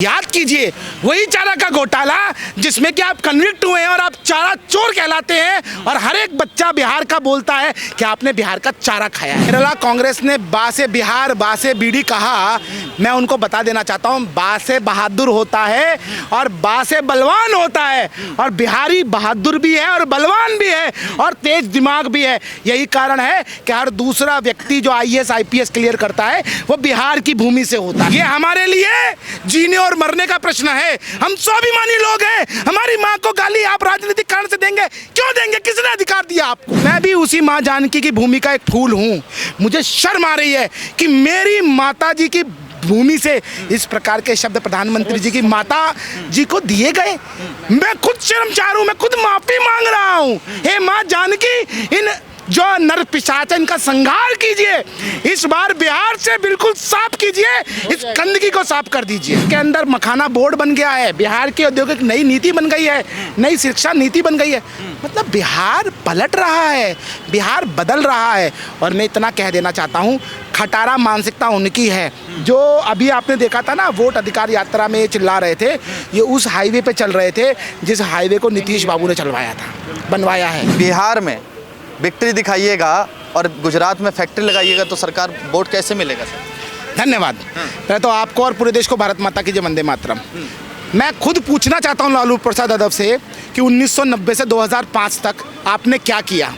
याद कीजिए वही चारा का घोटाला जिसमें कि आप कन्विक्ट हुए हैं और आप चारा चोर कहलाते हैं और हर एक बच्चा बिहार का बोलता है कि आपने बिहार का चारा खाया है। केरला कांग्रेस ने बासे बिहार बासे बीड़ी कहा। मैं उनको बता देना चाहता हूं, बासे बहादुर होता है और बासे बलवान होता है और बिहारी बहादुर भी है और बलवान भी है और तेज दिमाग भी है। यही कारण है कि हर दूसरा व्यक्ति जो IAS IPS क्लियर करता है वो बिहार की भूमि से होता है। ये हमारे लिए जीने और मरने का प्रश्न है। हम स्वाभिमानी लोग हैं। हमारी माँ को गाली आप राजनीतिक कारण से देंगे? क्यों देंगे? किसने अधिकार दिया आपको? मैं भी उसी माँ जानकी की भूमि का एक फूल हूँ। मुझे शर्म आ रही है कि मेरी माता जी की भूमि से इस प्रकार के शब्द प्रधानमंत्री जी की माता जी को दिए गए। मैं खुद शर्मसार हूँ, मैं खुद माफी मांग रहा हूँ। हे माँ जानकी, इन जो नर पिशाच इनका संहार कीजिए। इस बार बिहार से बिल्कुल साफ कीजिए, इस गंदगी को साफ कर दीजिए। इसके अंदर मखाना बोर्ड बन गया है, बिहार की औद्योगिक नई नीति बन गई है, नई शिक्षा नीति बन गई है। मतलब बिहार पलट रहा है, बिहार बदल रहा है। और मैं इतना कह देना चाहता हूँ, खटारा मानसिकता उनकी है। जो अभी आपने देखा था ना, वोट अधिकार यात्रा में चिल्ला रहे थे, ये उस हाईवे पे चल रहे थे जिस हाईवे को नीतीश बाबू ने चलवाया था, बनवाया है। बिहार में विक्ट्री दिखाइएगा और गुजरात में फैक्ट्री लगाइएगा तो सरकार वोट कैसे मिलेगा सर? धन्यवाद। पहले तो आपको और पूरे देश को भारत माता की जय, वंदे मातरम। मैं खुद पूछना चाहता हूं लालू प्रसाद यादव से कि 1990 से 2005 तक आपने क्या किया?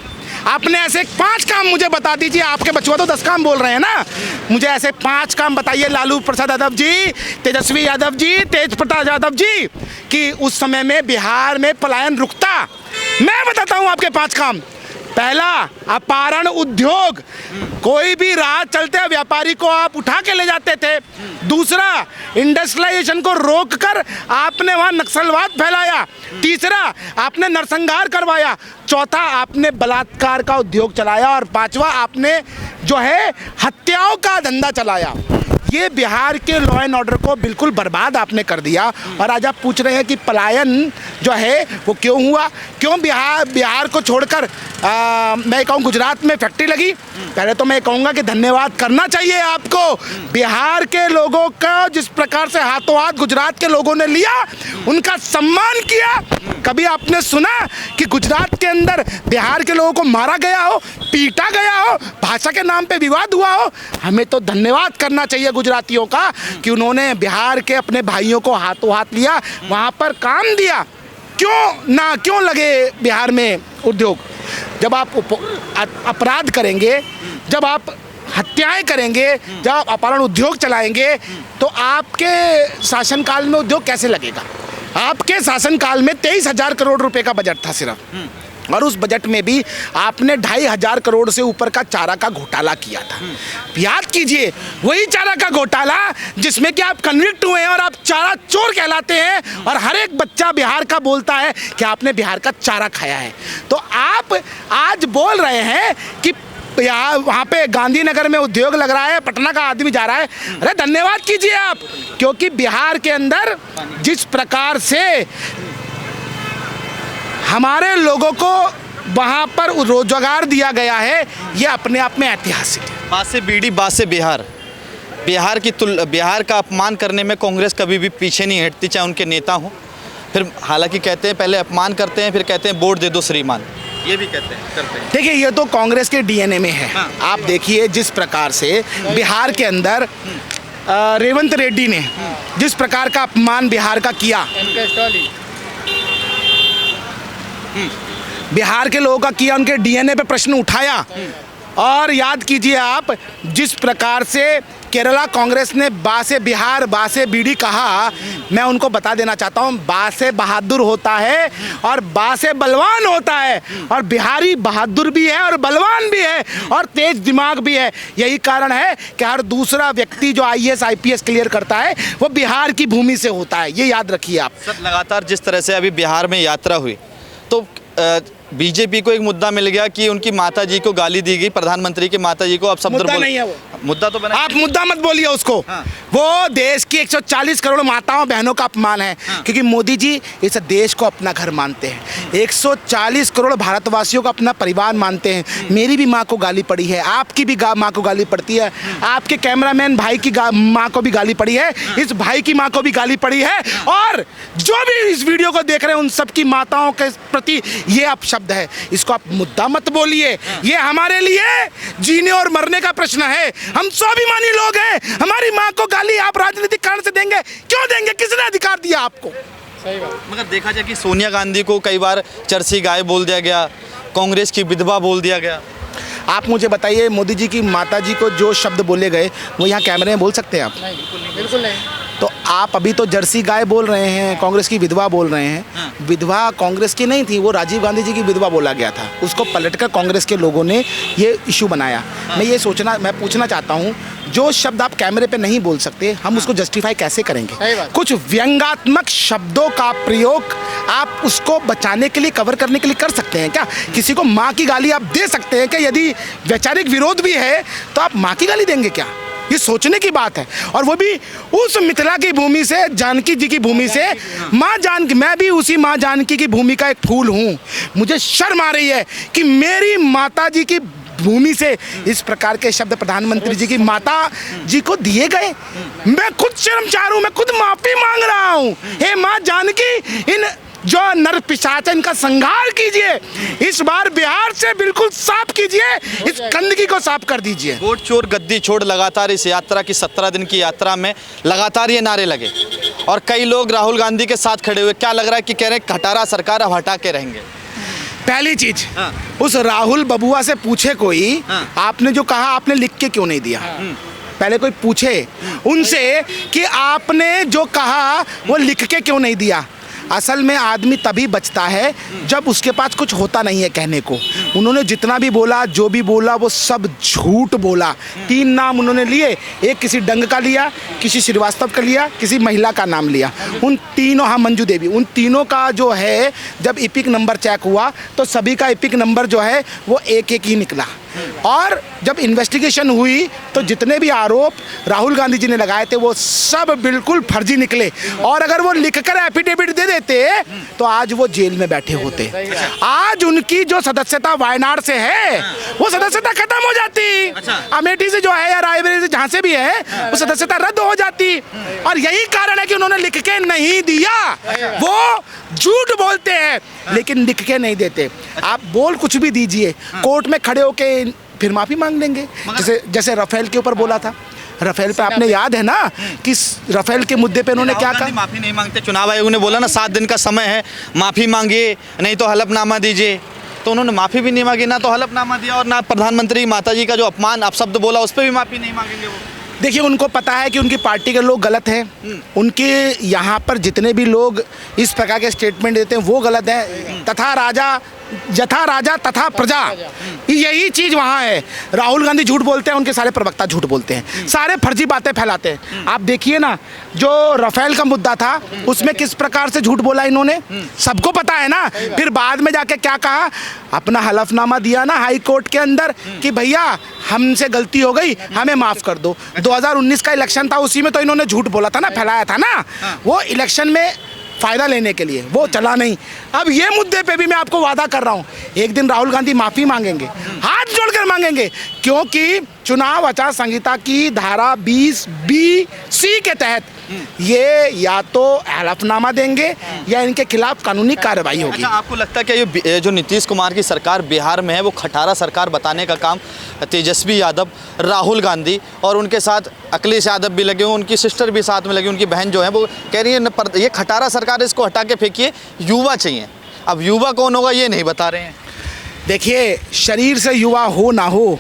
आपने ऐसे 5 काम मुझे बता दीजिए। आपके बचुआ तो 10 काम बोल रहे हैं ना, मुझे ऐसे 5 काम बताइए लालू प्रसाद यादव जी, तेजस्वी यादव जी, तेज प्रताप यादव जी, कि उस समय में बिहार में पलायन रुकता। मैं बताता हूँ आपके 5 काम। पहला, अपहरण उद्योग। कोई भी राह चलते व्यापारी को आप उठा के ले जाते थे। दूसरा, इंडस्ट्रियलाइजेशन को रोककर आपने वहां नक्सलवाद फैलाया। तीसरा, आपने नरसंहार करवाया। चौथा, आपने बलात्कार का उद्योग चलाया। और पांचवा, आपने जो है हत्याओं का धंधा चलाया। ये बिहार के लॉ एंड ऑर्डर को बिल्कुल बर्बाद आपने कर दिया। और आज आप पूछ रहे हैं कि पलायन जो है वो क्यों हुआ, क्यों बिहार को छोड़कर मैं कहूँ गुजरात में फैक्ट्री लगी। पहले तो मैं कहूँगा कि धन्यवाद करना चाहिए आपको। बिहार के लोगों का जिस प्रकार से हाथों हाथ गुजरात के लोगों ने लिया, उनका सम्मान किया। कभी आपने सुना कि गुजरात के अंदर बिहार के लोगों को मारा गया हो, पीटा गया हो, भाषा के नाम पे विवाद हुआ हो? हमें तो धन्यवाद करना चाहिए गुजरातियों का कि उन्होंने बिहार के अपने भाइयों को हाथों हाथ लिया, वहाँ पर काम दिया। क्यों लगे बिहार में उद्योग? जब आप अपराध करेंगे, जब आप हत्याएं करेंगे, जब आप अपहरण उद्योग चलाएंगे, तो आपके शासनकाल में उद्योग कैसे लगेगा? आपके शासनकाल में 23,000 करोड़ रुपए का बजट था सिर्फ, और उस बजट में भी आपने 2,500 करोड़ से ऊपर का चारा का घोटाला किया था। याद कीजिए वही चारा का घोटाला जिसमें कि आप कन्विक्ट हुए हैं और आप चारा चोर कहलाते हैं और हर एक बच्चा बिहार का बोलता है कि आपने बिहार का चारा खाया है। तो आप आज बोल रहे हैं कि यहाँ वहाँ पे गांधीनगर में उद्योग लग रहा है, पटना का आदमी जा रहा है। अरे धन्यवाद कीजिए आप, क्योंकि बिहार के अंदर जिस प्रकार से हमारे लोगों को वहाँ पर रोजगार दिया गया है, ये अपने आप में ऐतिहासिक है। बासे बीड़ी बासे बिहार। बिहार का अपमान करने में कांग्रेस कभी भी पीछे नहीं हटती, चाहे उनके नेता हों। फिर हालांकि कहते हैं, पहले अपमान करते हैं, फिर कहते हैं वोट दे दो श्रीमान, ये भी करते हैं। देखिए, ये तो कांग्रेस के DNA में है। हाँ। आप देखिए जिस प्रकार से बिहार के अंदर रेवंत रेड्डी ने जिस प्रकार का अपमान बिहार का किया, बिहार के लोगों का किया, उनके DNA पे प्रश्न उठाया। और याद कीजिए आप जिस प्रकार से केरला कांग्रेस ने बासे बिहार बासे बीड़ी कहा। मैं उनको बता देना चाहता हूँ, बासे बहादुर होता है और बासे बलवान होता है और बिहारी बहादुर भी है और बलवान भी है और तेज दिमाग भी है। यही कारण है कि हर दूसरा व्यक्ति जो IAS IPS क्लियर करता है वो बिहार की भूमि से होता है। ये याद रखिए आप। सर, लगातार जिस तरह से अभी बिहार में यात्रा हुई तो बीजेपी को एक मुद्दा मिल गया कि उनकी माताजी को गाली दी गई, प्रधानमंत्री की माताजी को। अब शब्द नहीं है वो, मुद्दा तो बना। आप मुद्दा मत बोलिए उसको। हाँ। वो देश की 140 करोड़ माताओं बहनों का अपमान है। हाँ। क्योंकि मोदी जी इस देश को अपना घर मानते हैं। 140 करोड़ भारतवासियों को अपना परिवार मानते हैं। मेरी भी माँ को गाली पड़ी है, आपकी भी माँ को गाली पड़ती है, आपके कैमरामैन भाई की माँ को भी गाली पड़ी है, इस भाई की माँ को भी गाली पड़ी है, और जो भी इस वीडियो को देख रहे हैं उन सबकी माताओं के प्रति ये अपशब्द है। इसको आप मुद्दा मत बोलिए। ये हमारे लिए जीने और मरने का प्रश्न है। हम स्वाभिमानी लोग हैं। हमारी माँ को गाली आप राजनीतिक कारण से देंगे? क्यों देंगे? किसने अधिकार दिया आपको? मगर देखा जाए कि सोनिया गांधी को कई बार जर्सी गाय बोल दिया गया, कांग्रेस की विधवा बोल दिया गया। आप मुझे बताइए, मोदी जी की माता जी को जो शब्द बोले गए वो यहाँ कैमरे में बोल सकते हैं आप? बिल्कुल नहीं। तो आप अभी तो जर्सी गाय बोल रहे हैं, कांग्रेस की विधवा बोल रहे हैं। विधवा कांग्रेस की नहीं थी, वो राजीव गांधी जी की विधवा बोला गया था। उसको पलटकर कांग्रेस के लोगों ने ये इशू बनाया। मैं पूछना चाहता हूँ, जो शब्द आप कैमरे पे नहीं बोल सकते, हम उसको जस्टिफाई कैसे करेंगे? कुछ व्यंग्यात्मक शब्दों का प्रयोग आप उसको बचाने के लिए, कवर करने के लिए कर सकते हैं क्या? किसी को माँ की गाली आप दे सकते हैं क्या? यदि वैचारिक विरोध भी है तो आप माँ की गाली देंगे क्या? ये सोचने की बात है। और वो भी उस मिथिला की भूमि से, जानकी जी की भूमि से। माँ जानकी, मैं भी उसी माँ जानकी की भूमि का एक फूल हूँ। मुझे शर्म आ रही है कि मेरी माता जी की भूमि से इस प्रकार के शब्द प्रधानमंत्री जी की माता जी को दिए गए। मैं खुद शर्मसार हूँ, मैं खुद माफी मांग रहा हूँ। हे माँ जानकी, इन जो नर पिशाच इनका संहार कीजिए। इस बार बिहार से बिल्कुल साफ कीजिए, इस गंदगी को साफ कर दीजिए। वोट चोर गद्दी छोड़ लगातार इस यात्रा की 17 दिन की यात्रा में लगातार ये नारे लगे और कई लोग राहुल गांधी के साथ खड़े हुए। क्या लग रहा है कि कह रहे हैं खटारा सरकार अब हटा के रहेंगे? पहली चीज, हाँ। उस राहुल बबुआ से पूछे कोई, हाँ। आपने जो कहा आपने लिख के क्यों नहीं दिया? पहले कोई पूछे उनसे कि आपने जो कहा वो लिख के क्यों नहीं दिया। असल में आदमी तभी बचता है जब उसके पास कुछ होता नहीं है कहने को। उन्होंने जितना भी बोला, जो भी बोला, वो सब झूठ बोला। 3 नाम उन्होंने लिए, एक किसी डंग का लिया, किसी श्रीवास्तव का लिया, किसी महिला का नाम लिया। उन तीनों, हाँ मंजू देवी, उन तीनों का जो है जब इपिक नंबर चेक हुआ तो सभी का इपिक नंबर जो है वो 1-1 ही निकला। और जब इन्वेस्टिगेशन हुई तो जितने भी आरोप राहुल गांधी जी ने लगाए थे वो सब बिल्कुल फर्जी निकले। और अगर वो लिखकर एफिडेविट दे देते तो आज वो जेल में बैठे होते। आज उनकी जो सदस्यता वायनाड से है वो सदस्यता खत्म हो जाती। अमेठी से जो है या रायबरेली से जहाँ से भी है वो सदस्यता रद्द हो जाती। और यही कारण है कि उन्होंने लिख के नहीं दिया। वो झूठ बोलते हैं लेकिन लिख के नहीं देते। आप बोल कुछ भी दीजिए, कोर्ट में खड़े होके फिर माफी मांग लेंगे। जैसे राफेल के ऊपर बोला था, राफेल पे आपने याद है ना कि राफेल के मुद्दे पे उन्होंने क्या कहा? माफी नहीं मांगते। चुनाव आयोग ने बोला ना 7 दिन का समय है, माफी मांगिए नहीं तो हलफनामा दीजिए। तो उन्होंने माफी भी नहीं मांगी, ना तो हलफनामा दिया और ना प्रधानमंत्री माता जी का जो अपमान अपशब्द बोला उस पर भी माफी नहीं मांगेंगे वो। देखिए, उनको पता है कि उनकी पार्टी के लोग गलत हैं। उनके यहाँ पर जितने भी लोग इस प्रकार के स्टेटमेंट देते हैं वो गलत है। तथा राजा यथा राजा तथा प्रजा, यही चीज़ वहाँ है। राहुल गांधी झूठ बोलते हैं, उनके सारे प्रवक्ता झूठ बोलते हैं, सारे फर्जी बातें फैलाते हैं। आप देखिए ना, जो राफेल का मुद्दा था उसमें किस प्रकार से झूठ बोला इन्होंने, सबको पता है ना। फिर बाद में जाके क्या कहा, अपना हलफनामा दिया ना हाई कोर्ट के अंदर कि भैया हमसे गलती हो गई, हमें माफ़ कर दो। 2019 का इलेक्शन था, उसी में तो इन्होंने झूठ बोला था ना, फैलाया था ना। वो इलेक्शन में फ़ायदा लेने के लिए, वो चला नहीं। अब ये मुद्दे पे भी मैं आपको वादा कर रहा हूँ, एक दिन राहुल गांधी माफ़ी मांगेंगे, हाथ जोड़कर मांगेंगे। क्योंकि चुनाव आचार संहिता की धारा 20B(C) के तहत ये या तो हलफनामा देंगे या इनके खिलाफ कानूनी कार्रवाई होगी। अच्छा, आपको लगता है कि ये जो नीतीश कुमार की सरकार बिहार में है वो खटारा सरकार बताने का काम तेजस्वी यादव, राहुल गांधी और उनके साथ अखिलेश यादव भी लगे हुए, उनकी सिस्टर भी साथ में लगी, उनकी बहन जो है वो कह रही है ये खटारा सरकार, इसको हटा के फेंकिए, युवा चाहिए। अब युवा कौन होगा ये नहीं बता रहे हैं। देखिए, शरीर से युवा हो ना हो,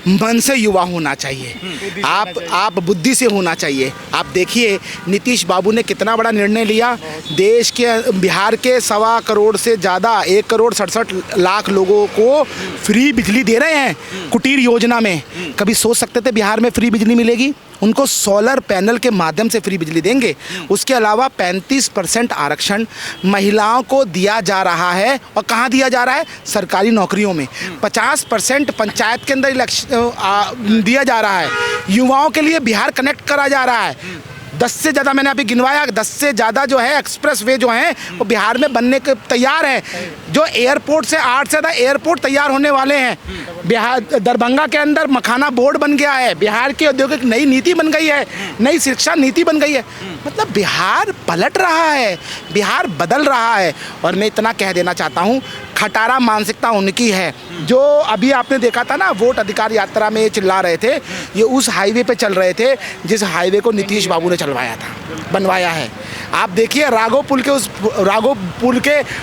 मन से युवा होना चाहिए। आप बुद्धि से होना चाहिए। आप देखिए नीतीश बाबू ने कितना बड़ा निर्णय लिया। देश के बिहार के 1.25 करोड़ से ज़्यादा 1,67,00,000 लोगों को फ्री बिजली दे रहे हैं कुटीर योजना में। कभी सोच सकते थे बिहार में फ्री बिजली मिलेगी? उनको सोलर पैनल के माध्यम से फ्री बिजली देंगे। उसके अलावा 35% आरक्षण महिलाओं को दिया जा रहा है। और कहाँ दिया जा रहा है? सरकारी नौकरियों में। 50% पंचायत के अंदर इलेक्शन दिया जा रहा है। युवाओं के लिए बिहार कनेक्ट करा जा रहा है। 10 से ज़्यादा, मैंने अभी गिनवाया, 10 से ज़्यादा जो है एक्सप्रेस वे जो हैं वो बिहार में बनने के तैयार हैं। जो एयरपोर्ट से 8 से ज़्यादा एयरपोर्ट तैयार होने वाले हैं। बिहार दरभंगा के अंदर मखाना बोर्ड बन गया है। बिहार की औद्योगिक नई नीति बन गई है, नई शिक्षा नीति बन गई है। मतलब बिहार पलट रहा है, बिहार बदल रहा है। और मैं इतना कह देना चाहता हूँ, खटारा मानसिकता उनकी है। जो अभी आपने देखा था ना, वोट अधिकार यात्रा में ये चिल्ला रहे थे, ये उस हाईवे पे चल रहे थे जिस हाईवे को नीतीश बाबू ने चलवाया था, बनवाया है। आप देखिए राघव पुल के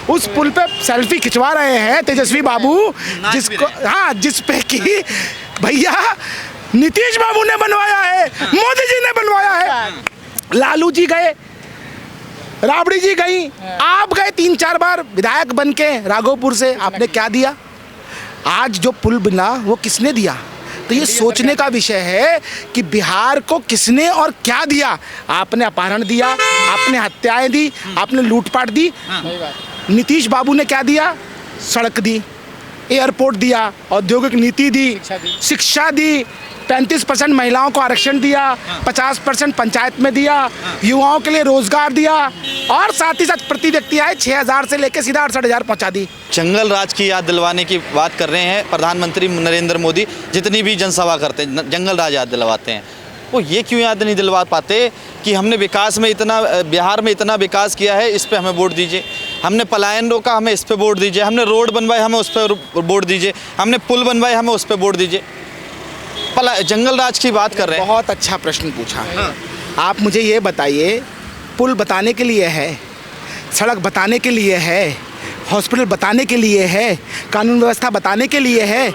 उस पुल पे सेल्फी खिंचवा रहे हैं तेजस्वी बाबू, जिसको जिस पे कि भैया नीतीश बाबू ने बनवाया है, मोदी जी ने बनवाया है। लालू जी गए, राबड़ी जी गई, आप गए 3-4 बार विधायक बन के राघवपुर से, आपने क्या दिया? आज जो पुल बना वो किसने दिया? तो ये सोचने का विषय है कि बिहार को किसने और क्या दिया। आपने अपहरण दिया, आपने हत्याएं दी, आपने लूटपाट दी। नीतीश बाबू ने क्या दिया? सड़क दी, एयरपोर्ट दिया, औद्योगिक नीति दी, शिक्षा दी, 35% महिलाओं को आरक्षण दिया, 50% पंचायत में दिया, युवाओं के लिए रोजगार दिया, और साथ ही साथ प्रति व्यक्ति आए 6,000 से लेकर सीधा 68,000 पहुंचा दी। जंगल राज की याद दिलवाने की बात कर रहे हैं प्रधानमंत्री नरेंद्र मोदी। जितनी भी जनसभा करते हैं जंगल राज याद दिलवाते हैं। वो ये क्यों याद नहीं दिलवा पाते कि हमने विकास में इतना, बिहार में इतना विकास किया है, इस पे हमें वोट दीजिए। हमने पलायन रोका, हमें इस पे वोट दीजिए। हमने रोड बनवाए, हमें उस पर वोट दीजिए। हमने पुल बनवाए, हमें उस पर वोट दीजिए। जंगल राज की बात कर रहे हैं। बहुत अच्छा प्रश्न पूछा। आप मुझे ये बताइए, पुल बताने के लिए है, सड़क बताने के लिए है, हॉस्पिटल बताने के लिए है, कानून व्यवस्था बताने के लिए है,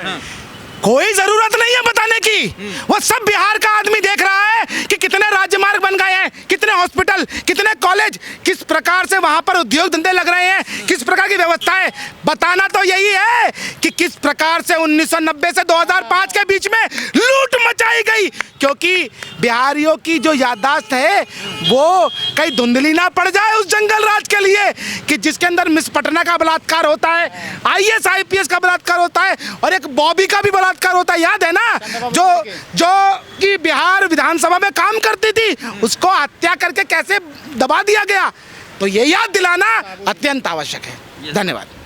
कोई जरूरत नहीं है बताने की। वो सब बिहार का आदमी देख रहा है कि कितने राजमार्ग बन गए हैं, कितने हॉस्पिटल, कितने कॉलेज, किस प्रकार से वहां पर उद्योग धंधे लग रहे हैं, किस प्रकार की व्यवस्था है। बताना तो यही है कि किस प्रकार से 1990 से 2005 के बीच में लूट मचाई गई। क्योंकि बिहारियों की जो याददाश्त है वो कहीं धुंधली ना पड़ जाए उस जंगल राज के लिए, कि जिसके अंदर मिस पटना का बलात्कार होता है, IAS IPS का बलात्कार होता है, और एक बॉबी का भी बलात्कार होता है। याद है ना, जो कि बिहार विधानसभा में काम करती थी, उसको हत्या करके कैसे दबा दिया गया। तो ये याद दिलाना अत्यंत आवश्यक है। धन्यवाद।